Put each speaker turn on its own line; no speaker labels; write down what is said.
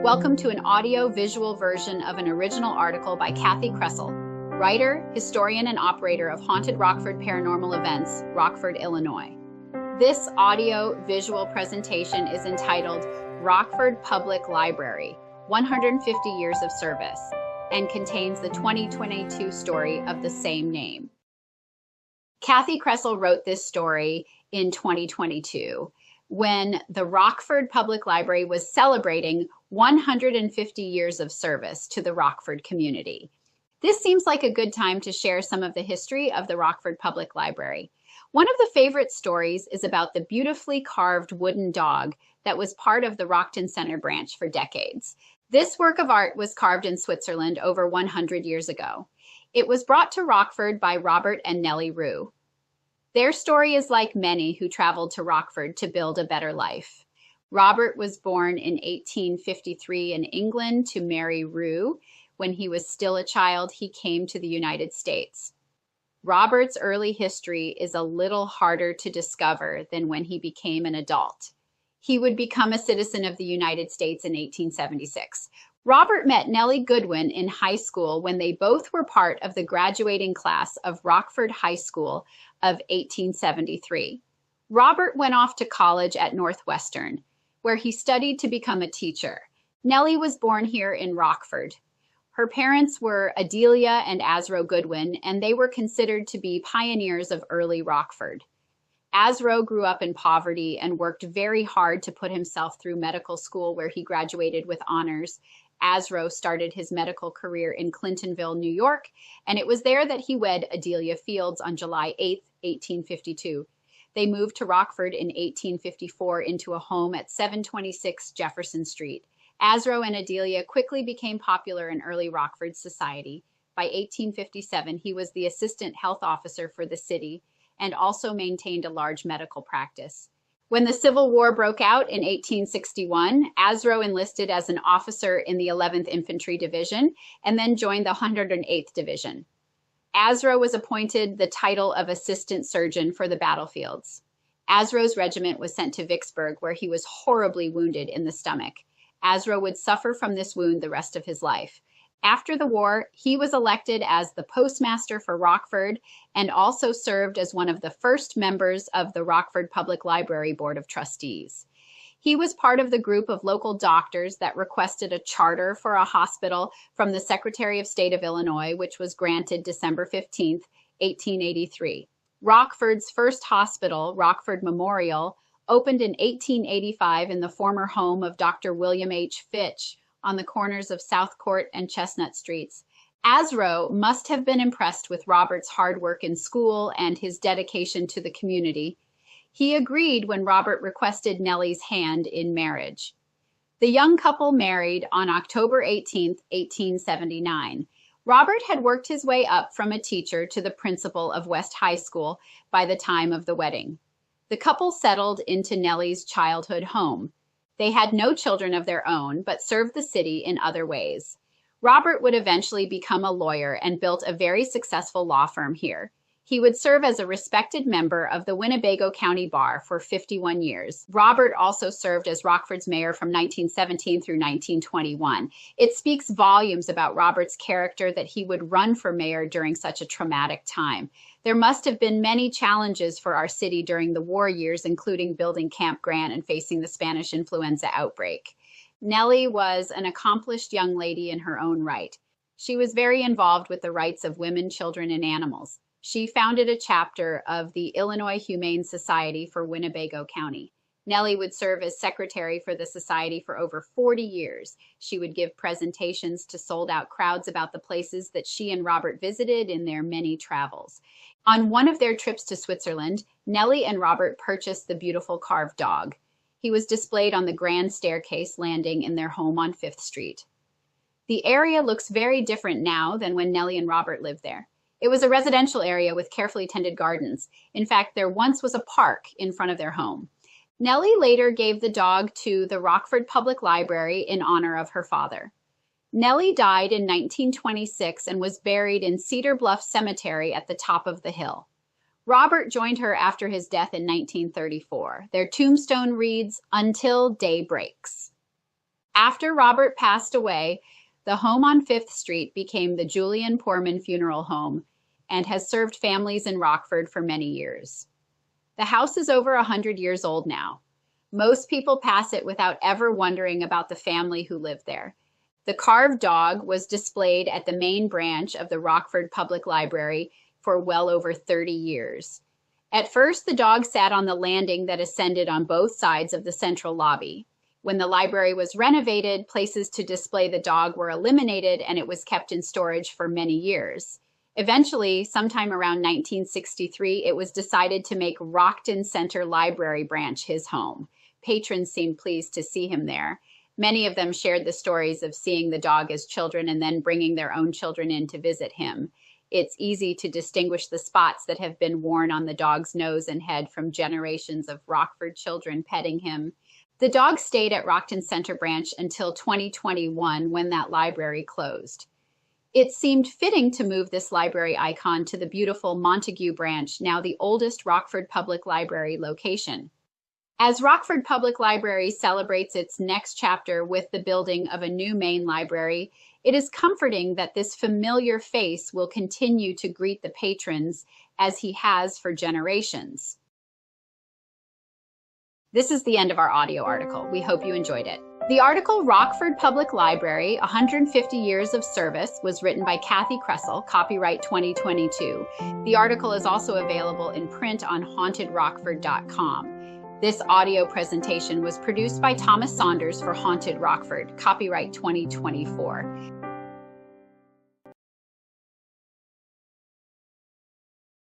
Welcome to an audio-visual version of an original article by Kathi Kresol, writer, historian, and operator of Haunted Rockford Paranormal Events, Rockford, Illinois. This audio-visual presentation is entitled Rockford Public Library, 150 Years of Service, and contains the 2022 story of the same name. Kathi Kresol wrote this story in 2022 when the Rockford Public Library was celebrating 150 years of service to the Rockford community. This seems like a good time to share some of the history of the Rockford Public Library. One of the favorite stories is about the beautifully carved wooden dog that was part of the Rockton Center branch for decades. This work of art was carved in Switzerland over 100 years ago. It was brought to Rockford by Robert and Nellie Rue. Their story is like many who traveled to Rockford to build a better life. Robert was born in 1853 in England to Mary Rue. When he was still a child, he came to the United States. Robert's early history is a little harder to discover than when he became an adult. He would become a citizen of the United States in 1876. Robert met Nellie Goodwin in high school when they both were part of the graduating class of Rockford High School of 1873. Robert went off to college at Northwestern, where he studied to become a teacher. Nellie was born here in Rockford. Her parents were Adelia and Asro Goodwin, and they were considered to be pioneers of early Rockford. Asro grew up in poverty and worked very hard to put himself through medical school, where he graduated with honors. Asro started his medical career in Clintonville, New York, and it was there that he wed Adelia Fields on July 8, 1852. They moved to Rockford in 1854 into a home at 726 Jefferson Street. Asro and Adelia quickly became popular in early Rockford society. By 1857, he was the assistant health officer for the city and also maintained a large medical practice. When the Civil War broke out in 1861, Asro enlisted as an officer in the 11th Infantry Division and then joined the 108th Division. Asro was appointed the title of Assistant Surgeon for the battlefields. Asro's regiment was sent to Vicksburg, where he was horribly wounded in the stomach. Asro would suffer from this wound the rest of his life. After the war, he was elected as the postmaster for Rockford and also served as one of the first members of the Rockford Public Library Board of Trustees. He was part of the group of local doctors that requested a charter for a hospital from the Secretary of State of Illinois, which was granted December 15, 1883. Rockford's first hospital, Rockford Memorial, opened in 1885 in the former home of Dr. William H. Fitch, on the corners of South Court and Chestnut Streets. Asro must have been impressed with Robert's hard work in school and his dedication to the community. He agreed when Robert requested Nellie's hand in marriage. The young couple married on October 18, 1879. Robert had worked his way up from a teacher to the principal of West High School by the time of the wedding. The couple settled into Nellie's childhood home. They had no children of their own, but served the city in other ways. Robert would eventually become a lawyer and built a very successful law firm here. He would serve as a respected member of the Winnebago County Bar for 51 years. Robert also served as Rockford's mayor from 1917 through 1921. It speaks volumes about Robert's character that he would run for mayor during such a traumatic time. There must have been many challenges for our city during the war years, including building Camp Grant and facing the Spanish influenza outbreak. Nellie was an accomplished young lady in her own right. She was very involved with the rights of women, children, and animals. She founded a chapter of the Illinois Humane Society for Winnebago County. Nellie would serve as secretary for the society for over 40 years. She would give presentations to sold-out crowds about the places that she and Robert visited in their many travels. On one of their trips to Switzerland, Nellie and Robert purchased the beautiful carved dog. He was displayed on the grand staircase landing in their home on 5th Street. The area looks very different now than when Nellie and Robert lived there. It was a residential area with carefully tended gardens. In fact, there once was a park in front of their home. Nellie later gave the dog to the Rockford Public Library in honor of her father. Nellie died in 1926 and was buried in Cedar Bluff Cemetery at the top of the hill. Robert joined her after his death in 1934. Their tombstone reads, "Until Day Breaks." After Robert passed away, the home on 5th Street became the Julian Poorman Funeral Home and has served families in Rockford for many years. The house is over 100 years old now. Most people pass it without ever wondering about the family who lived there. The carved dog was displayed at the main branch of the Rockford Public Library for well over 30 years. At first, the dog sat on the landing that ascended on both sides of the central lobby. When the library was renovated, places to display the dog were eliminated and it was kept in storage for many years. Eventually, sometime around 1963, it was decided to make Rockton Center Library branch his home. Patrons seemed pleased to see him there. Many of them shared the stories of seeing the dog as children and then bringing their own children in to visit him. It's easy to distinguish the spots that have been worn on the dog's nose and head from generations of Rockford children petting him. The dog stayed at Rockton Center branch until 2021 when that library closed. It seemed fitting to move this library icon to the beautiful Montague branch, now the oldest Rockford Public Library location. As Rockford Public Library celebrates its next chapter with the building of a new main library, it is comforting that this familiar face will continue to greet the patrons as he has for generations. This is the end of our audio article. We hope you enjoyed it. The article Rockford Public Library, 150 Years of Service was written by Kathi Kresol, copyright 2022. The article is also available in print on hauntedrockford.com. This audio presentation was produced by Thomas Saunders for Haunted Rockford, copyright 2024.